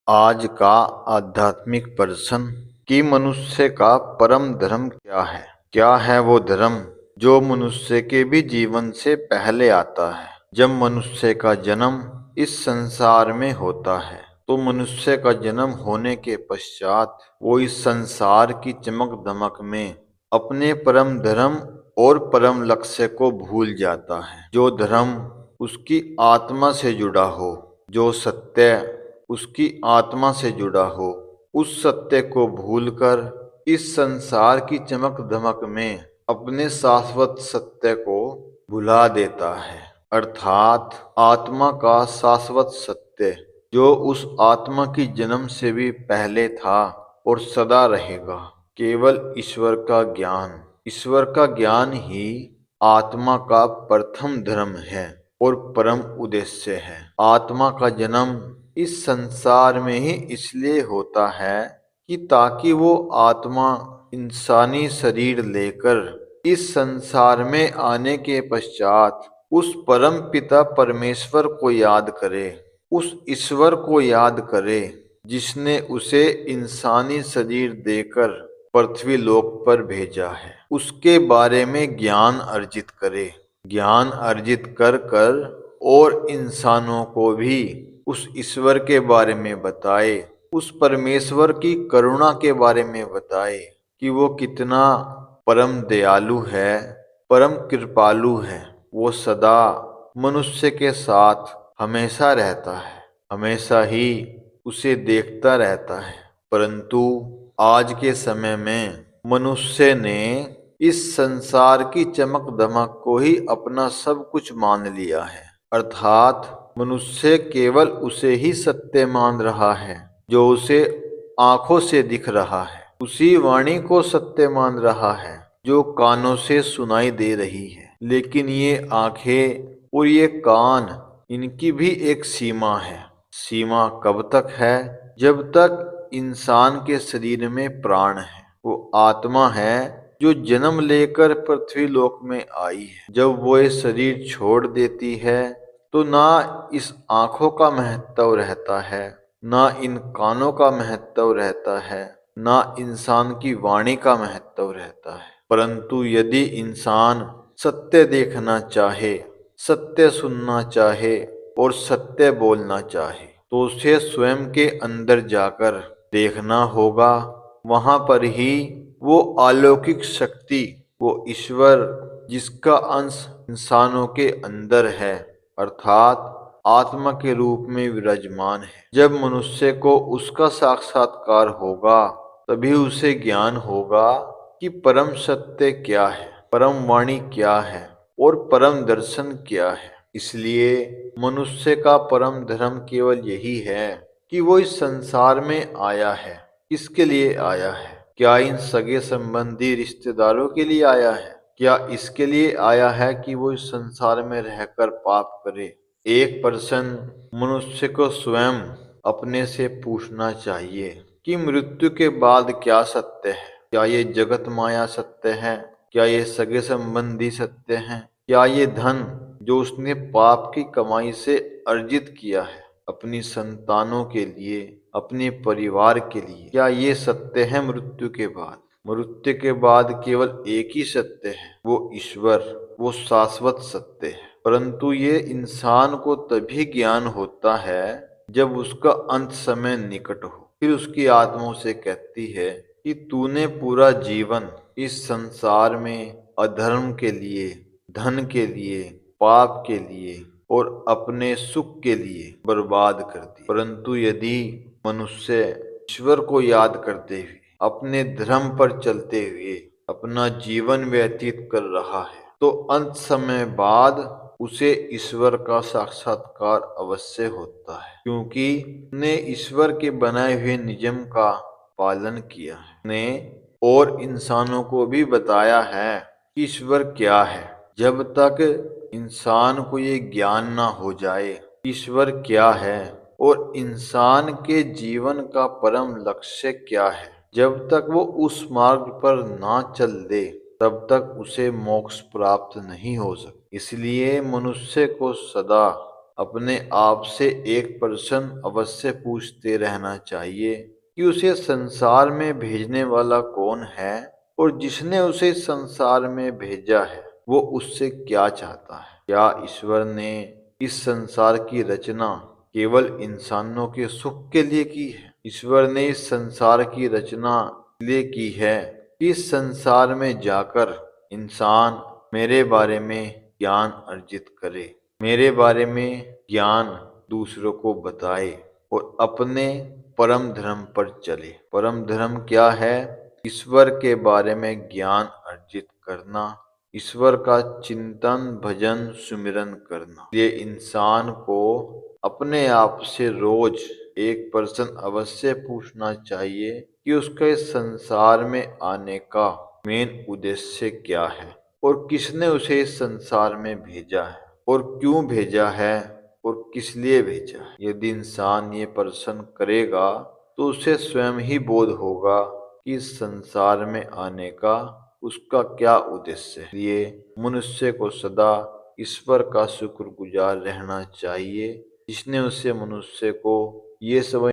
आज का आध्यात्मिक प्रश्न कि मनुष्य का परम धर्म क्या है। क्या है वो धर्म जो मनुष्य के भी जीवन से पहले आता है। जब मनुष्य का जन्म इस संसार में होता है तो मनुष्य का जन्म होने के पश्चात वो इस संसार की चमक दमक में अपने परम धर्म और परम लक्ष्य को भूल जाता है। जो धर्म उसकी आत्मा से जुड़ा हो, जो सत्य उसकी आत्मा से जुड़ा हो, उस सत्य को भूलकर इस संसार की चमक दमक में अपने शाश्वत सत्य को भुला देता है। अर्थात आत्मा का शाश्वत सत्य जो उस आत्मा की जन्म से भी पहले था और सदा रहेगा, केवल ईश्वर का ज्ञान। ईश्वर का ज्ञान ही आत्मा का प्रथम धर्म है और परम उद्देश्य है। आत्मा का जन्म इस संसार में ही इसलिए होता है कि ताकि वो आत्मा इंसानी शरीर लेकर इस संसार में आने के पश्चात उस परम पिता परमेश्वर को याद करे, उस ईश्वर को याद करे जिसने उसे इंसानी शरीर देकर पृथ्वी लोक पर भेजा है। उसके बारे में ज्ञान अर्जित करे, ज्ञान अर्जित कर कर और इंसानों को भी उस ईश्वर के बारे में बताए, उस परमेश्वर की करुणा के बारे में बताए कि वो कितना परम दयालु है, परम कृपालु है। वो सदा मनुष्य के साथ हमेशा रहता है, हमेशा ही उसे देखता रहता है। परंतु आज के समय में मनुष्य ने इस संसार की चमक दमक को ही अपना सब कुछ मान लिया है। अर्थात मनुष्य केवल उसे ही सत्य मान रहा है जो उसे आंखों से दिख रहा है, उसी वाणी को सत्य मान रहा है जो कानों से सुनाई दे रही है। लेकिन ये आंखें और ये कान, इनकी भी एक सीमा है। सीमा कब तक है? जब तक इंसान के शरीर में प्राण है। वो आत्मा है जो जन्म लेकर पृथ्वी लोक में आई है। जब वो ये शरीर छोड़ देती है तो ना इस आंखों का महत्व रहता है, ना इन कानों का महत्व रहता है, ना इंसान की वाणी का महत्व रहता है। परंतु यदि इंसान सत्य देखना चाहे, सत्य सुनना चाहे और सत्य बोलना चाहे तो उसे स्वयं के अंदर जाकर देखना होगा। वहां पर ही वो अलौकिक शक्ति, वो ईश्वर जिसका अंश इंसानों के अंदर है, अर्थात आत्मा के रूप में विराजमान है। जब मनुष्य को उसका साक्षात्कार होगा तभी उसे ज्ञान होगा कि परम सत्य क्या है, परम वाणी क्या है और परम दर्शन क्या है। इसलिए मनुष्य का परम धर्म केवल यही है कि वो इस संसार में आया है। किसके लिए आया है? क्या इन सगे संबंधी रिश्तेदारों के लिए आया है? क्या इसके लिए आया है कि वो इस संसार में रहकर पाप करे? एक प्रश्न मनुष्य को स्वयं अपने से पूछना चाहिए कि मृत्यु के बाद क्या सत्य है? क्या ये जगत माया सत्य है? क्या ये सगे संबंधी सत्य हैं? क्या ये धन जो उसने पाप की कमाई से अर्जित किया है अपनी संतानों के लिए, अपने परिवार के लिए, क्या ये सत्य है मृत्यु के बाद? मृत्यु के बाद केवल एक ही सत्य है, वो ईश्वर, वो शाश्वत सत्य है। परंतु ये इंसान को तभी ज्ञान होता है जब उसका अंत समय निकट हो। फिर उसकी आत्मा उसे कहती है कि तूने पूरा जीवन इस संसार में अधर्म के लिए, धन के लिए, पाप के लिए और अपने सुख के लिए बर्बाद कर दी। परंतु यदि मनुष्य ईश्वर को याद करते हुए, अपने धर्म पर चलते हुए अपना जीवन व्यतीत कर रहा है तो अंत समय बाद उसे ईश्वर का साक्षात्कार अवश्य होता है, क्योंकि ने ईश्वर के बनाए हुए नियम का पालन किया है ने और इंसानों को भी बताया है कि ईश्वर क्या है। जब तक इंसान को ये ज्ञान ना हो जाए ईश्वर क्या है और इंसान के जीवन का परम लक्ष्य क्या है, जब तक वो उस मार्ग पर ना चल दे तब तक उसे मोक्ष प्राप्त नहीं हो सकता। इसलिए मनुष्य को सदा अपने आप से एक प्रश्न अवश्य पूछते रहना चाहिए कि उसे संसार में भेजने वाला कौन है और जिसने उसे संसार में भेजा है वो उससे क्या चाहता है। क्या ईश्वर ने इस संसार की रचना केवल इंसानों के सुख के लिए की है? ईश्वर ने इस संसार की रचना इसलिए की है कि इस संसार में जाकर इंसान मेरे बारे में ज्ञान अर्जित करे, मेरे बारे में ज्ञान दूसरों को बताए और अपने परम धर्म पर चले। परम धर्म क्या है? ईश्वर के बारे में ज्ञान अर्जित करना, ईश्वर का चिंतन भजन सुमिरन करना। ये इंसान को अपने आप से रोज एक प्रश्न अवश्य पूछना चाहिए कि उसका इस संसार में आने का मेन उद्देश्य क्या है और किसने उसे इस संसार में भेजा है और क्यों भेजा है और किस लिए भेजा है। यदि इंसान ये प्रश्न करेगा तो उसे स्वयं ही बोध होगा कि इस संसार में आने का उसका क्या उद्देश्य है। इसलिए मनुष्य को सदा ईश्वर का शुक्रगुजार रहना चाहिए जिसने उसे मनुष्य को ये समझ